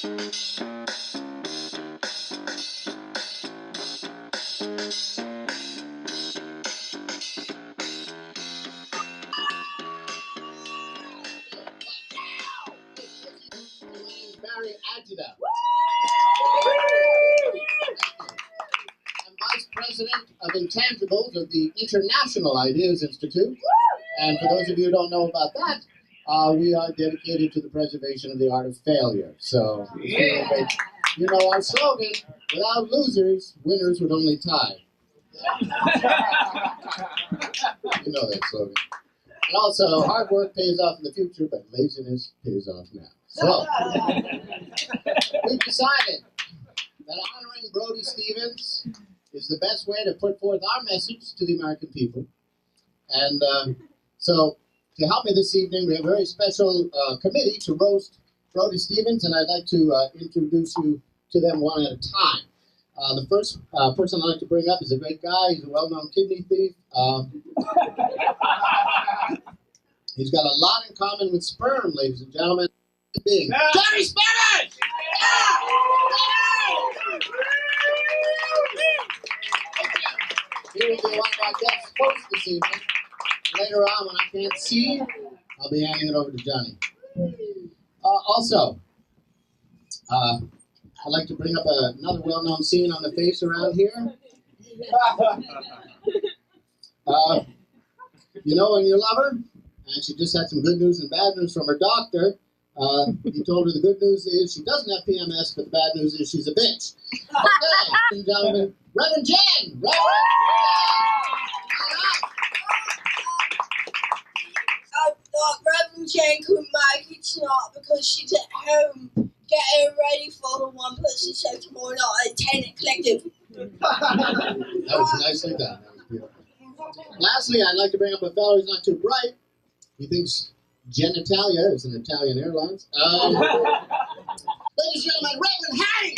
I'm Vice President of Intangibles of the International Ideas Institute. And for those of you who don't know about that, we are dedicated to the preservation of the art of failure. So, you know our slogan, without losers, winners would only tie. You know that slogan. And also, hard work pays off in the future, but laziness pays off now. So, we've decided that honoring Brody Stevens is the best way to put forth our message to the American people. And so, to help me this evening, we have a very special committee to roast Brody Stevens, and I'd like to introduce you to them one at a time. The first person I'd like to bring up is a great guy. He's a well-known kidney thief. He's got a lot in common with sperm, ladies and gentlemen. Johnny Spanish! He will be one of our guest hosts this evening. Later on, when I can't see, I'll be handing it over to Johnny. Also, I'd like to bring up another well-known scene on the face around here. You know when you love her, and she just had some good news and bad news from her doctor. He told her the good news is she doesn't have PMS, but the bad news is she's a bitch. Okay, ladies and gentlemen, Reverend Jen! Reverend Jen couldn't make it tonight because she's at home getting ready for the one person show tomorrow night at 10 at Collective. That was nicely done. That was beautiful. Lastly, I'd like to bring up a fellow who's not too bright. He thinks Genitalia is an Italian Airlines. Ladies and gentlemen, Reverend Hattie!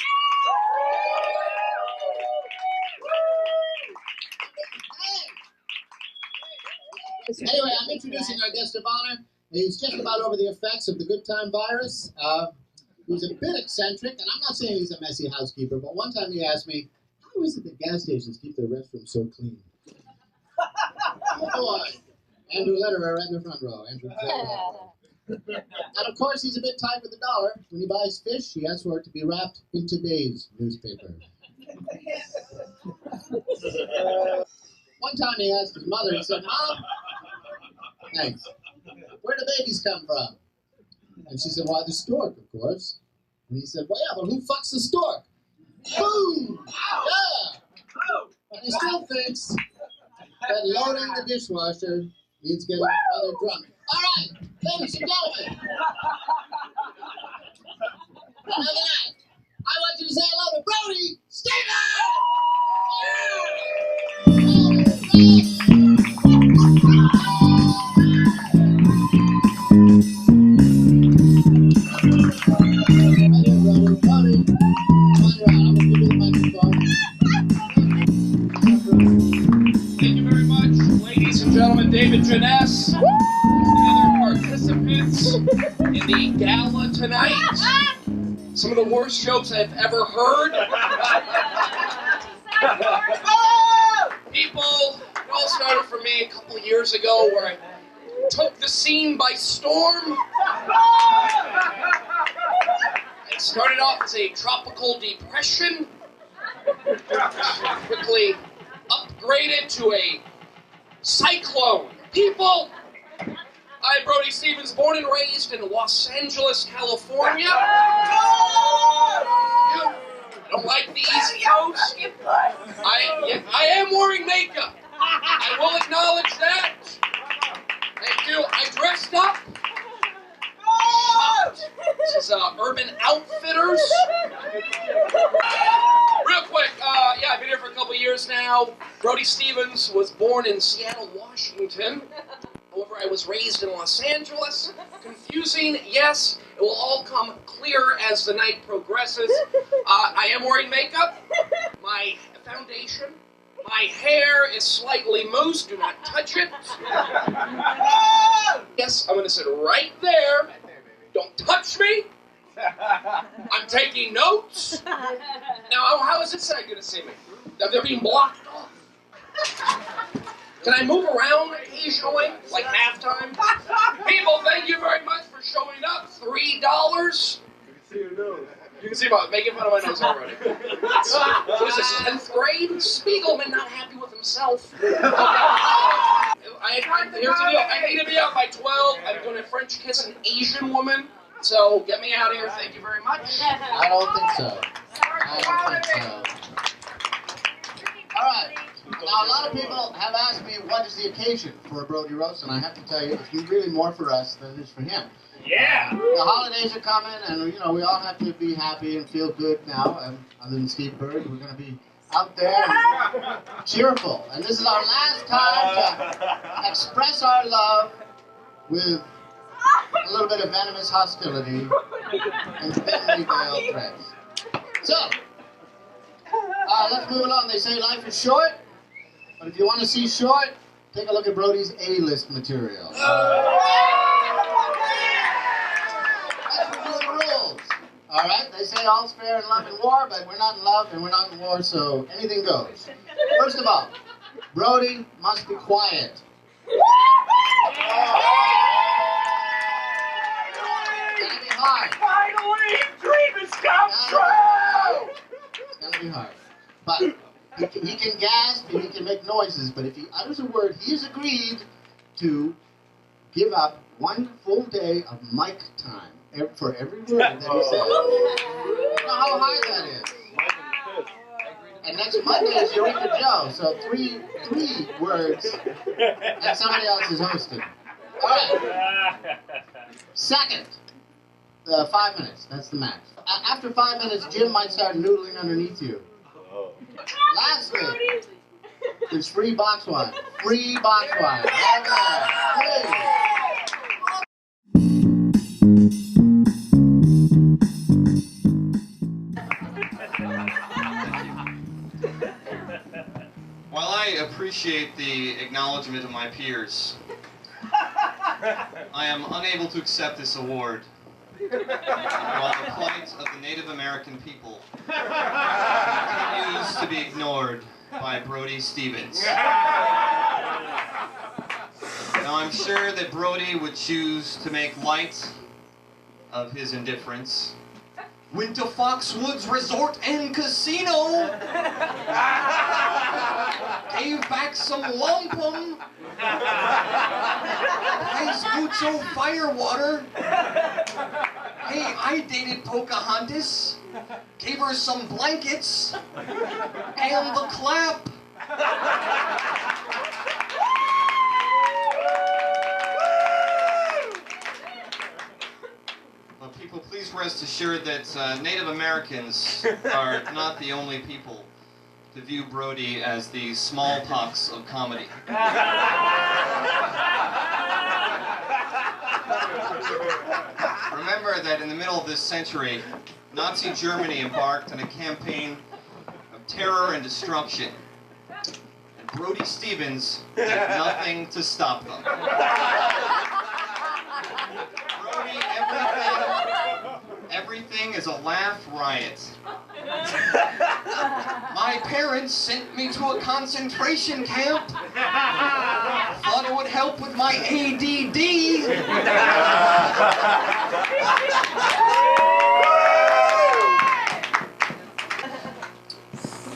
Anyway, I'm introducing our guest of honor. He's just about over the effects of the good time virus. He's a bit eccentric, and I'm not saying he's a messy housekeeper, but one time he asked me, how is it that gas stations keep their restrooms so clean? Oh boy. Andrew Lederer in the front row. Andrew And of course, he's a bit tight with the dollar. When he buys fish, he asks for it to be wrapped in today's newspaper. One time he asked his mother, he said, Mom, thanks, where do babies come from? And she said, why, the stork, of course. And he said, well, yeah, but who fucks the stork? Boom! Yeah! And he still thinks that loading the dishwasher means getting another drunk. All right, ladies and gentlemen. Another night. I want you to say hello to Brody Stevens! Thank you very much, ladies and gentlemen. David Jenness, and other participants in the gala tonight. Some of the worst jokes I've ever heard. People, it all started for me a couple years ago where I took the scene by storm. It started off as a tropical depression, quickly upgraded to a cyclone. People, I'm Brody Stevens, born and raised in Los Angeles, California. You don't like the East Coast? I am wearing makeup. I will acknowledge that. Thank you. I dressed up. Shopped. This is Urban Outfitters. Real quick, yeah, I've been here for a couple years now. Brody Stevens was born in Seattle, Washington. However, I was raised in Los Angeles. Confusing, yes. It will all come clear as the night progresses. I am wearing makeup. My foundation. My hair is slightly mousse. Do not touch it. Yes, I'm going to sit right there. Don't touch me. I'm taking notes. Now, how is this side going to see me? They're being blocked off. Can I move around occasionally, like halftime? People, thank you very much for showing up. $3. You can see about making fun of my nose already. What is this, 10th grade? Spiegelman not happy with himself. Here's the deal. I need to be out by 12. I'm going to French kiss an Asian woman. So get me out of here. Thank you very much. I don't think so. All right. Now, a lot of people have asked me what is the occasion for a Brody roast, and I have to tell you, it's really more for us than it is for him. Yeah. The holidays are coming, and we all have to be happy and feel good now. And other than Steve Bird, we're going to be out there and cheerful. And this is our last time to express our love with a little bit of venomous hostility and thinly veiled threats. So, let's move along. They say life is short, but if you want to see short, take a look at Brody's A-list material. Let's review the rules. All right, they say all's fair in love and war, but we're not in love and we're not in war, so anything goes. First of all, Brody must be quiet. It's gonna be hard. Finally, dream has come true! It's gonna be hard. But he can gasp and he can make noises, but if he utters a word, he has agreed to give up 1 full day of mic time for every word that he says. You know how high that is. And next Monday is Eureka Joe, so three words, and somebody else is hosting. All right. Second, 5 minutes. That's the max. After 5 minutes, Jim might start noodling underneath you. Lastly, there's free box wine. Free box wine. Free. While I appreciate the acknowledgement of my peers, I am unable to accept this award while the plight of the Native American people continues to be ignored by Brody Stevens. Now, I'm sure that Brody would choose to make light of his indifference. Went to Foxwoods Resort and Casino. Gave back some wampum. Nice mucho firewater. Hey, I dated Pocahontas. Gave her some blankets. And the clap. People, please rest assured that Native Americans are not the only people to view Brody as the smallpox of comedy. Remember that in the middle of this century, Nazi Germany embarked on a campaign of terror and destruction. And Brody Stevens did nothing to stop them. Brody, everything is a laugh riot. My parents sent me to a concentration camp. Thought it would help with my ADD.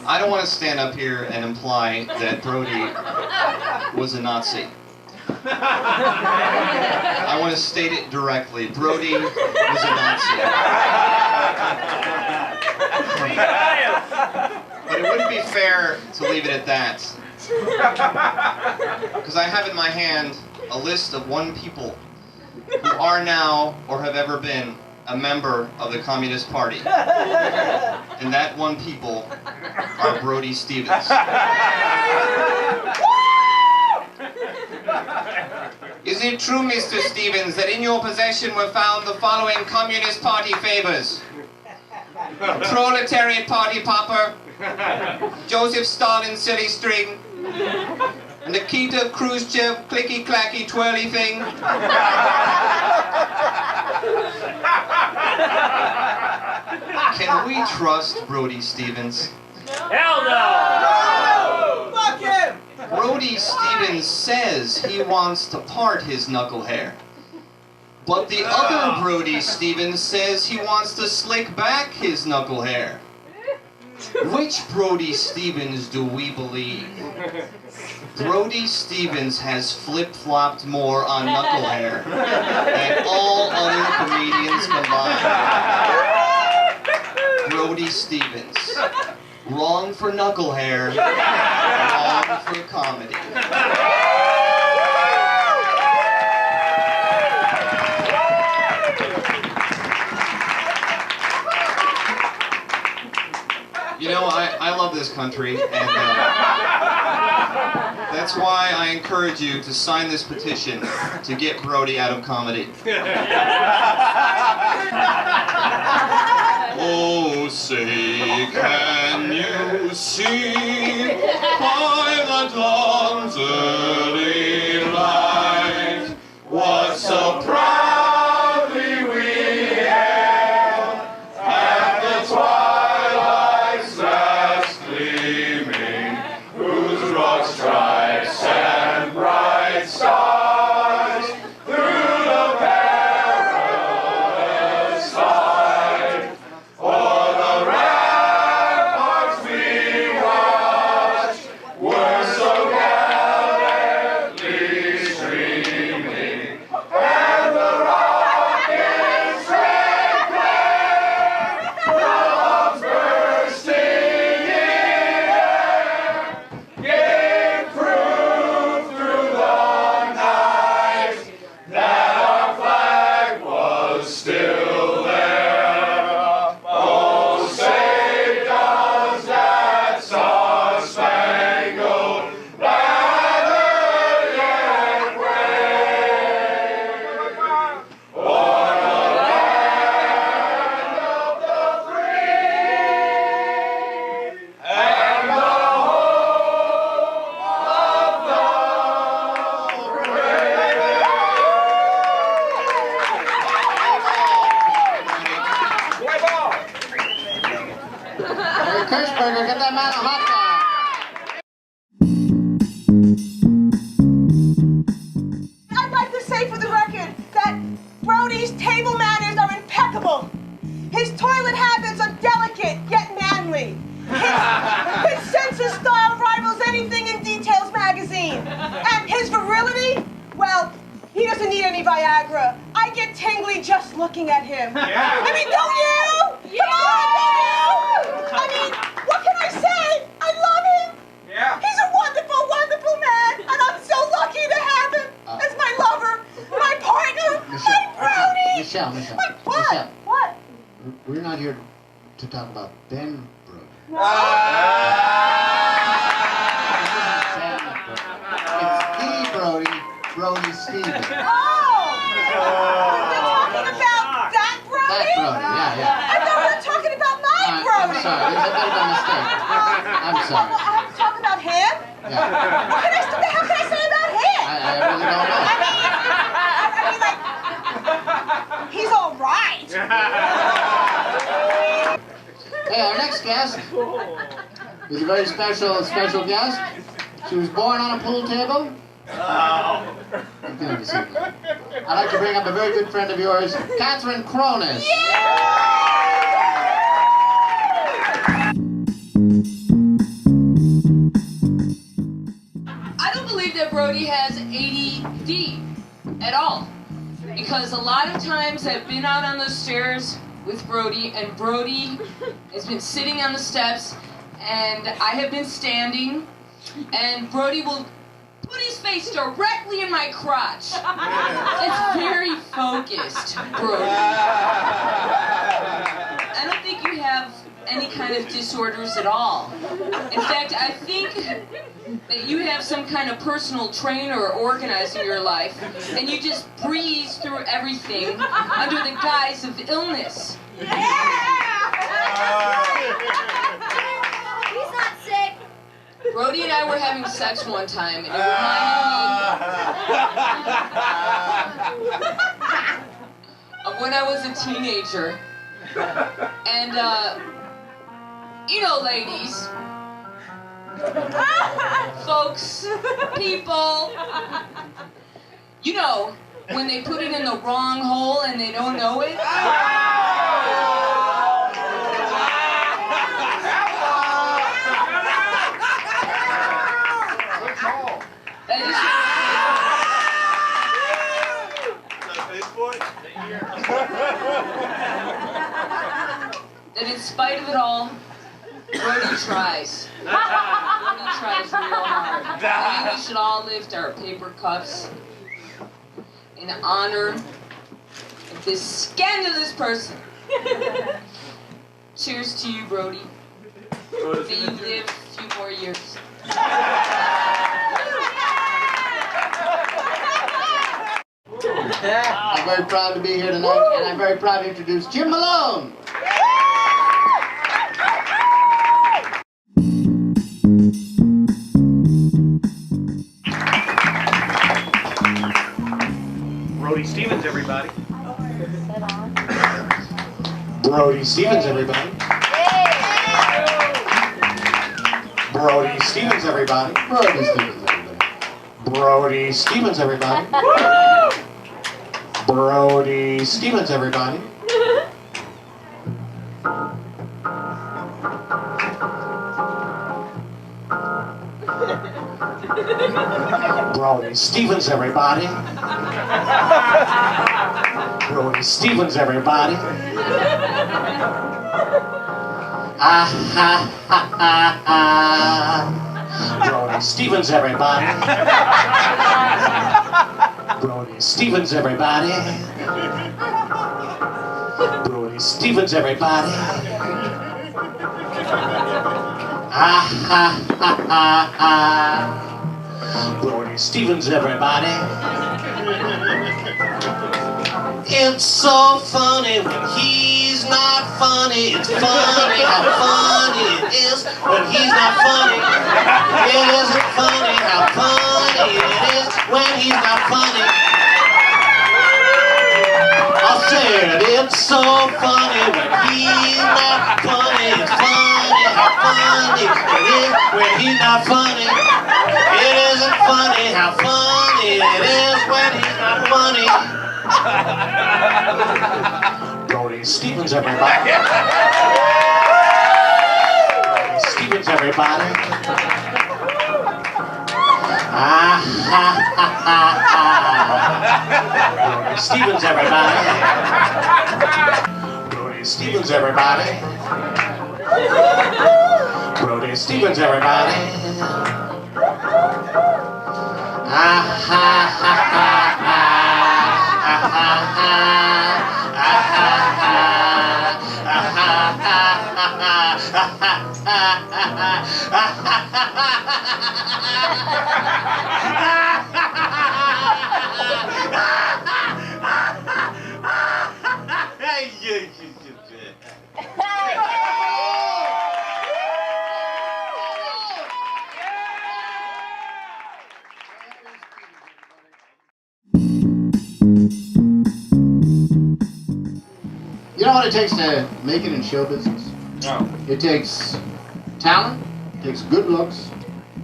I don't want to stand up here and imply that Brody was a Nazi. I want to state it directly. Brody was a Nazi. But it wouldn't be fair to leave it at that. Because I have in my hand a list of 1 people who are now, or have ever been, a member of the Communist Party. And that 1 people are Brody Stevens. Is it true, Mr. Stevens, that in your possession were found the following Communist Party favors? Proletariat Party popper, Joseph Stalin silly string, Nikita Khrushchev clicky-clacky twirly thing, Can we trust Brody Stevens? Hell no! Fuck him! Brody Stevens says he wants to part his knuckle hair. But the other Brody Stevens says he wants to slick back his knuckle hair. Which Brody Stevens do we believe? Brody Stevens has flip-flopped more on knuckle hair than all other comedians combined. Brody Stevens. Wrong for knuckle hair, wrong for comedy. You know, I love this country, and that's why I encourage you to sign this petition to get Brody out of comedy. Oh, say, can you see by the dawn's early light what so proudly we hailed at the twilight's last gleaming, whose broad stripes and bright stars through the perilous fight o'er the ramparts we watched were so gallantly streaming, and the rocket's red glare, bombs bursting in air, gave proof through the night that our flag was still there. Oh, say does that star-spangled banner yet wave o'er the land of the free and the home of the Hey, Kirschberger, get that man a hot dog. I'd like to say for the record that Brody's table manners are impeccable. His toilet habits are delicate yet manly. His sense of style rivals anything in Details magazine. And his virility, well, he doesn't need any Viagra. I get tingly just looking at him. Yeah. I mean, don't you? Come on, don't you? I mean, what can I say? I love him. Yeah. He's a wonderful, wonderful man, and I'm so lucky to have him as my lover, my partner, my Brody. Michelle. What? Michelle, What? we're not here to talk about Ben Brody. It's the Brody, Brody Stevens. Oh! You're talking about that Brody? That Brody, yeah. I thought we were talking about my Brody. I'm sorry, there's a bit of a mistake. I'm sorry. Well, I have to talk about him? Yeah. What can I say about him? I really don't know. I mean, he's all right. Hey, our next guest is a very special guest. She was born on a pool table. You can have a seat now. I'd like to bring up a very good friend of yours, Catherine Cronus. I don't believe that Brody has ADD at all. Because a lot of times I've been out on those stairs with Brody, and Brody has been sitting on the steps, and I have been standing, and Brody will put his face directly in my crotch. It's very focused, Brody. I don't think you have any kind of disorders at all. In fact, I think that you have some kind of personal trainer organizing your life, and you just breeze through everything under the guise of illness. He's not sick. Brody and I were having sex one time, and it reminded me of when I was a teenager. And, you know, ladies, folks, people, you know, when they put it in the wrong hole and they don't know it. That in spite of it all, Brody tries. Brody tries real hard. I think we should all lift our paper cups in honor of this scandalous person. Cheers to you, Brody. May you live a few more years. I'm very proud to be here tonight, and I'm very proud to introduce Jim Malone. Brody Stevens, everybody. Brody Stevens, everybody. Brody Stevens, everybody. Brody Stevens, everybody. Brody Stevens, everybody. Brody Stevens, everybody. Brody Stevens, everybody. Brody Stevens, everybody. Ah ha ha ha ha. Brody Stevens, everybody. Brody Stevens, everybody. Brody Stevens, everybody. Ah ha ha ha ha. Brody Stevens, everybody. It's so funny when he's not funny. It's funny how funny it is when he's not funny. It isn't funny how funny it is when he's not funny. I'll say it. It's so funny when he's not funny. It's funny how funny it is when he's not funny. It isn't funny how funny it is when he's not funny. Brody Stevens, everybody. Brody Stevens, everybody. Ah ha ha ha ha. Brody Stevens, everybody. Brody Stevens, everybody. Brody Stevens, everybody. Ah ha ha ha ha. You know what it takes to make it in show business? No. It takes talent, it takes good looks,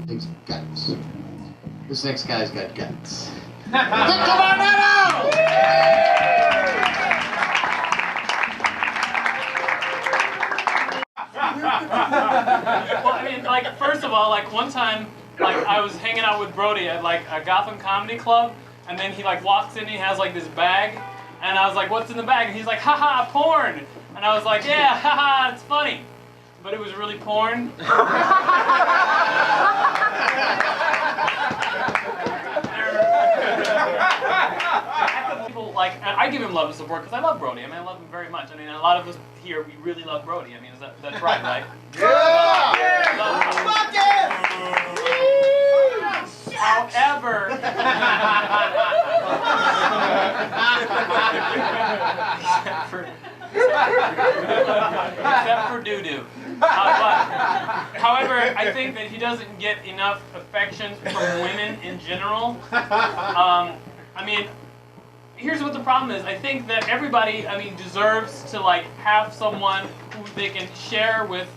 it takes guts. This next guy's got guts. Victor Barnetto! Well, I mean, like, first of all, like, one time, like, I was hanging out with Brody at, like, a Gotham comedy club, and then he, like, walks in and he has, like, this bag, and I was like, what's in the bag? And he's like, haha, porn! And I was like, yeah, haha, it's funny. But it was really porn. People, like, I give him love and support because I love Brody. I mean, I love him very much. I mean, a lot of us here, we really love Brody. I mean, that's right, right? Yeah! However, except for doo-doo. However, I think that he doesn't get enough affection from women in general. I mean, here's what the problem is. I think that everybody, deserves to like have someone who they can share with,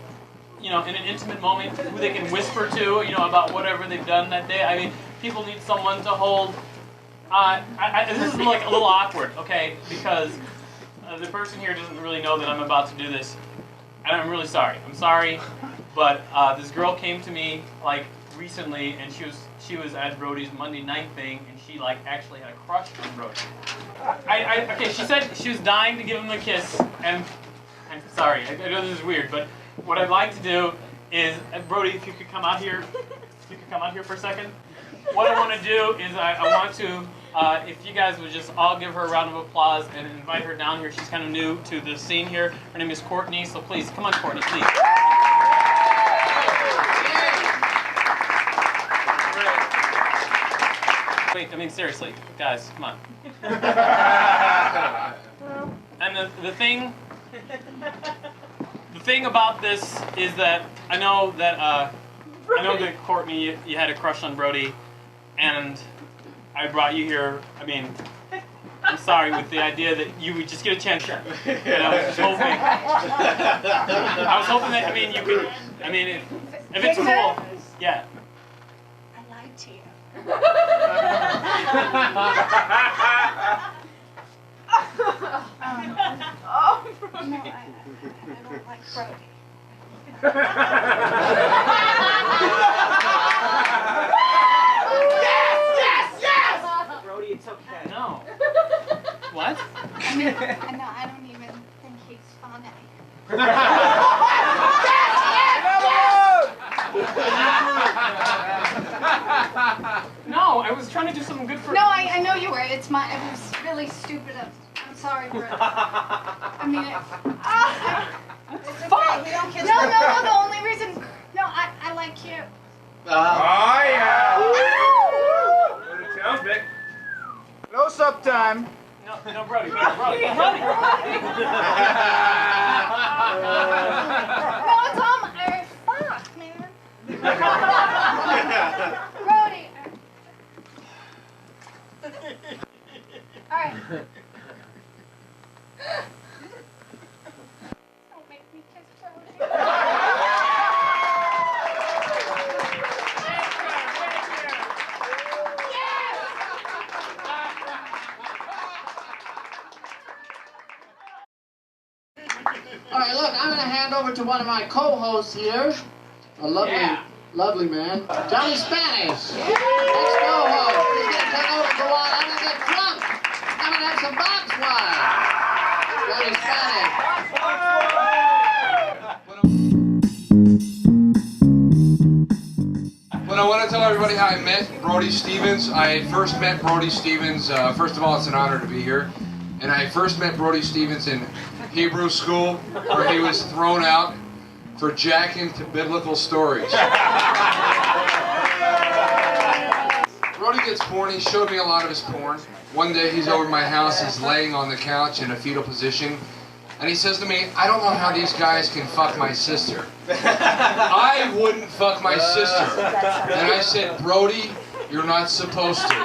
in an intimate moment, who they can whisper to, about whatever they've done that day. I mean, people need someone to hold. This is like a little awkward, okay, because the person here doesn't really know that I'm about to do this, and I'm really sorry. I'm sorry, but this girl came to me like recently, and she was at Brody's Monday night thing, and she like actually had a crush on Brody. Okay, she said she was dying to give him a kiss, and I'm sorry. I know this is weird, but what I'd like to do is, Brody, if you could come out here, for a second. What I want to do is I want to, if you guys would just all give her a round of applause and invite her down here. She's kind of new to the scene here. Her name is Courtney, so please, come on, Courtney, please. Wait, seriously, guys, come on. And the thing about this is that I know that Courtney, you had a crush on Brody, and I brought you here. I'm sorry, with the idea that you would just get a chance. And I was just hoping. That you could. If it's cool, yeah. I lied to you. No, I don't like Brody. Yes! Brody, it's okay. No. What? I don't even think he's funny. No, I was trying to do something good for. No, I know you were. It was really stupid. I'm sorry, Brett. It's okay. Fuck! We don't kiss. No, the only reason. No, I like you. Oh, yeah. Sounds big. Close up time. No, Brody. No, it's all my fuck, man. Brody. All right. Don't make me kiss Brody. All right, look, I'm going to hand over to one of my co-hosts here, a lovely man, Johnny Spanish. Next co-host. He's going to take over for a while. I'm going to get drunk. I'm going to have some box wine. Johnny Spanish. But I want to tell everybody how I met Brody Stevens. I first met Brody Stevens, first of all, it's an honor to be here. And I first met Brody Stevens in Hebrew school, where he was thrown out for jacking to biblical stories. Brody gets porn. He showed me a lot of his porn. One day he's over at my house, he's laying on the couch in a fetal position, and he says to me, I don't know how these guys can fuck my sister. I wouldn't fuck my sister. And I said, Brody, you're not supposed to.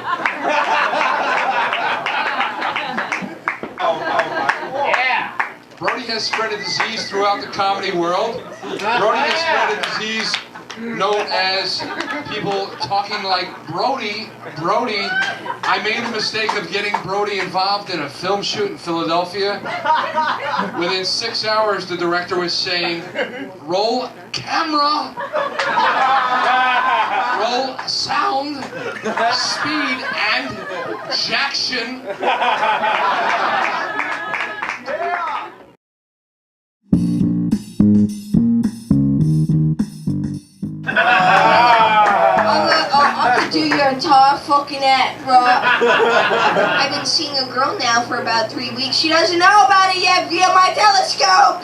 Brody has spread a disease throughout the comedy world. Brody has spread a disease known as people talking like Brody. I made the mistake of getting Brody involved in a film shoot in Philadelphia. Within 6 hours, the director was saying, roll camera, roll sound, speed, and jackson. I could do your entire fucking act, bro. I've been seeing a girl now for about 3 weeks. She doesn't know about it yet via my telescope.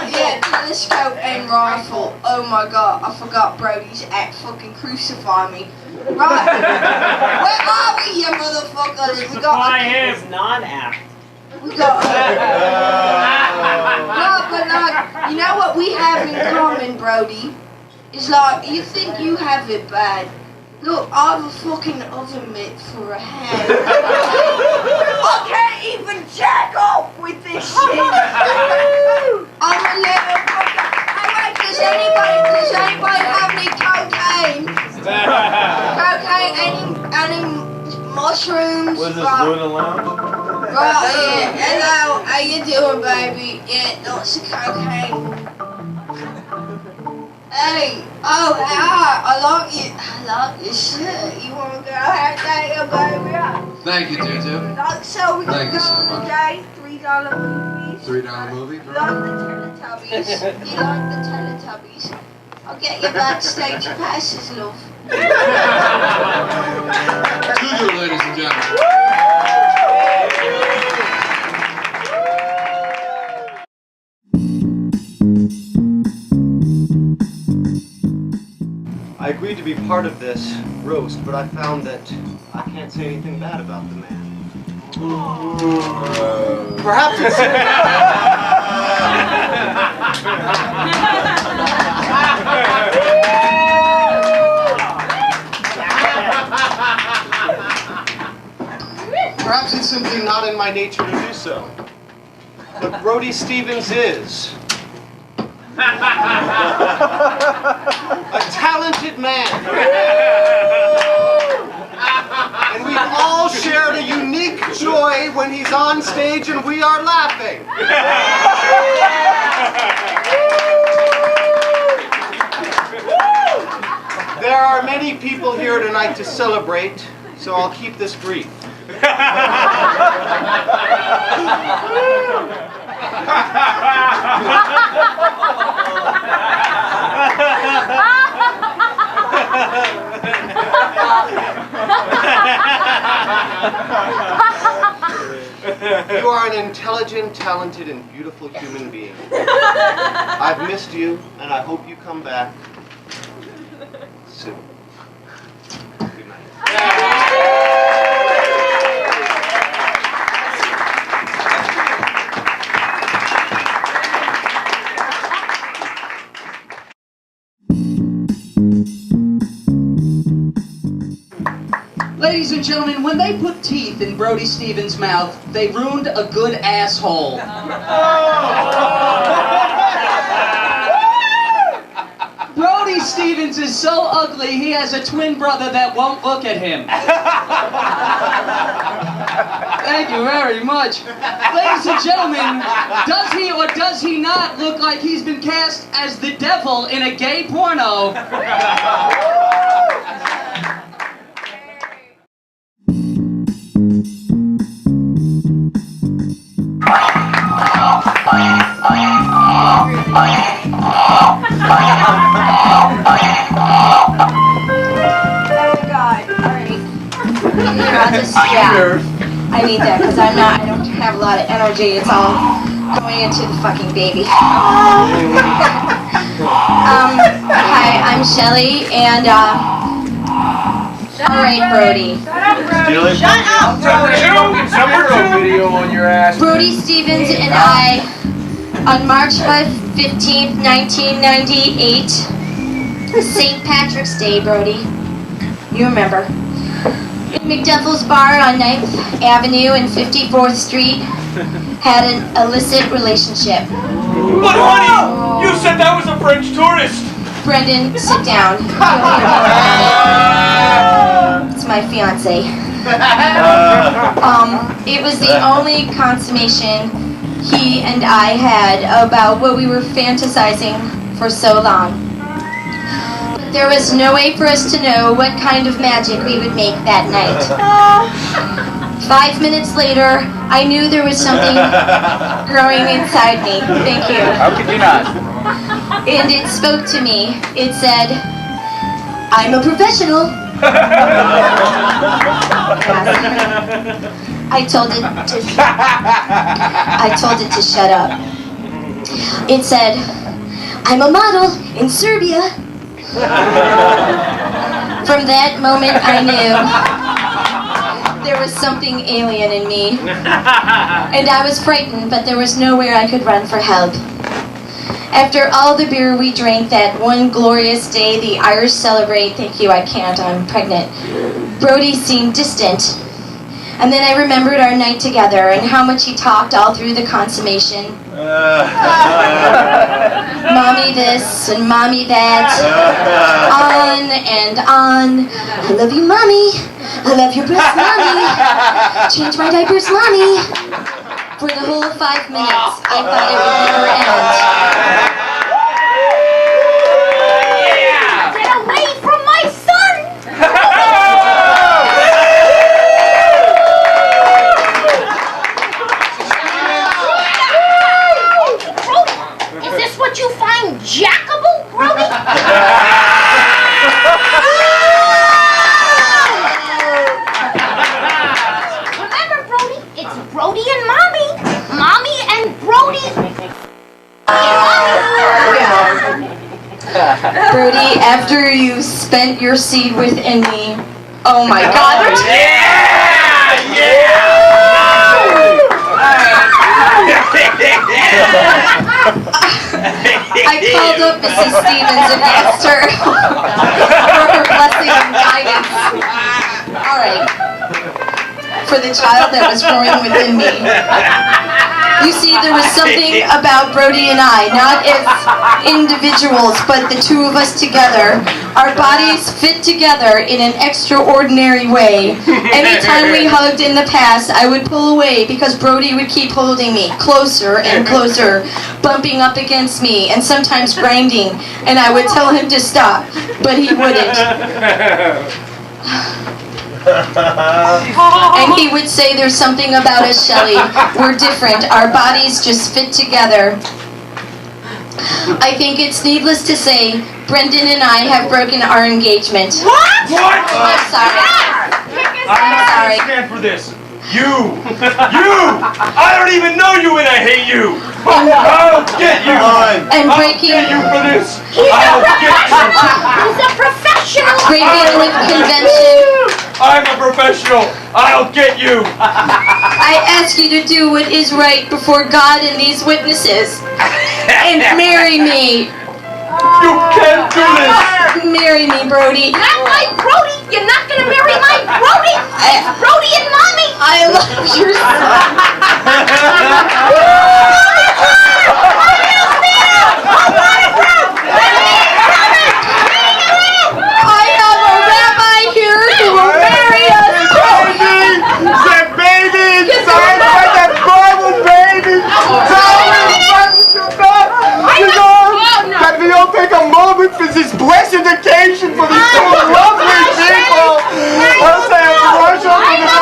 Yeah, telescope and rifle. Oh my god, I forgot Brody's act. Fucking crucify me. Right. Where are we, you motherfuckers? We got his non-act. we got no, but like, you know what we have in common, Brody? Is like, you think you have it bad. Look, I have a fucking oven mitt for a hand. I can't even jack off with this shit. I'm a little fucking... Hey, wait, does anybody have any cocaine? Cocaine, any mushrooms? Was this Luna Lounge? Right, yeah. Hello, how you doing, baby? Yeah, lots of cocaine. Hey, oh, hi, I like your shirt. You want to go out there, baby? Thank you, Tutu. Like, so we Thank can you so go much. today, $3 movies. $3 movie? You like the Teletubbies? You like the Teletubbies? I'll get you backstage passes, love. Tutu, ladies and gentlemen. I agreed to be part of this roast, but I found that I can't say anything bad about the man. Perhaps it's... Perhaps it's simply not in my nature to do so. But Brody Stevens is a talented man. And we've all shared a unique joy when he's on stage and we are laughing. There are many people here tonight to celebrate, so I'll keep this brief. You are an intelligent, talented, and beautiful human being. I've missed you, and I hope you come back soon. Good night. Ladies and gentlemen, when they put teeth in Brody Stevens' mouth, they ruined a good asshole. Brody Stevens is so ugly, he has a twin brother that won't look at him. Thank you very much. Ladies and gentlemen, does he or does he not look like he's been cast as the devil in a gay porno? I need that because I don't have a lot of energy. It's all going into the fucking baby. Hi, I'm Shelly, and alright, Brody. Shut up, Brody! Brody Stevens and I, on March 15th, 1998, St. Patrick's Day, Brody. You remember. In McDuffie's Bar on 9th Avenue and 54th Street, had an illicit relationship. But honey, you said that was a French tourist. Brendan, sit down. It's my fiance. It was the only consummation he and I had about what we were fantasizing for so long. There was no way for us to know what kind of magic we would make that night. 5 minutes later, I knew there was something growing inside me. Thank you. How could you not? And it spoke to me. It said, I'm a professional. I told it to shut up. It said, I'm a model in Serbia. From that moment I knew there was something alien in me. And I was frightened, but there was nowhere I could run for help. After all the beer we drank that one glorious day the Irish celebrate, thank you, I can't, I'm pregnant, Brody seemed distant. And then I remembered our night together and how much he talked all through the consummation. Mommy this and mommy that, on and on. I love you, mommy. I love your breasts, mommy. Change my diapers, mommy. For the whole 5 minutes, I thought it would never end. Get away from my son! Brody, is this what you find jackable, Brody? Remember, Brody, it's Brody and Mommy. Mommy and Brody. Brody, after you spent your seed within me, oh my God. I called up Mrs. Stevens and asked her for her blessing and guidance. All right. For the child that was growing within me. You see, there was something about Brody and I, not as individuals, but the two of us together. Our bodies fit together in an extraordinary way. Anytime we hugged in the past, I would pull away because Brody would keep holding me closer and closer, bumping up against me and sometimes grinding, and I would tell him to stop, but he wouldn't. And he would say, there's something about us, Shelley. We're different. Our bodies just fit together. I think it's needless to say, Brendan and I have broken our engagement. What? I'm sorry. I'm sorry. Stand for this. You! I don't even know you and I hate you! I'll get you! And breaking... I'll get you for this! He's a professional! Breaking with convention. I'm a professional! I'll get you! I ask you to do what is right before God and these witnesses. And marry me. You can't do this! Marry me, Brody. Not my Brody! You're not gonna marry my Brody! It's Brody and Mommy! I love your son. I have a rabbi here who will marry us, Brody. That baby inside like that Bible baby! Can we all take a moment for this blessed occasion for these two lovely people? I'll say a commercial for the baby!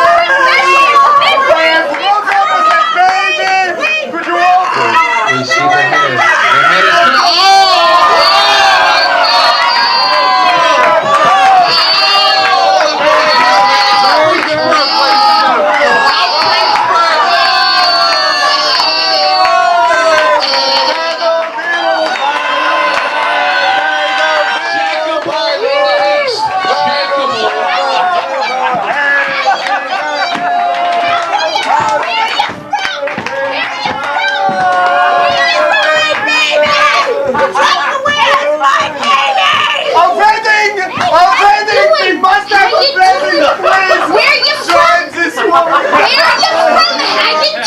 I'll say a commercial for that baby! Could you all We see the head. Where are you from? How did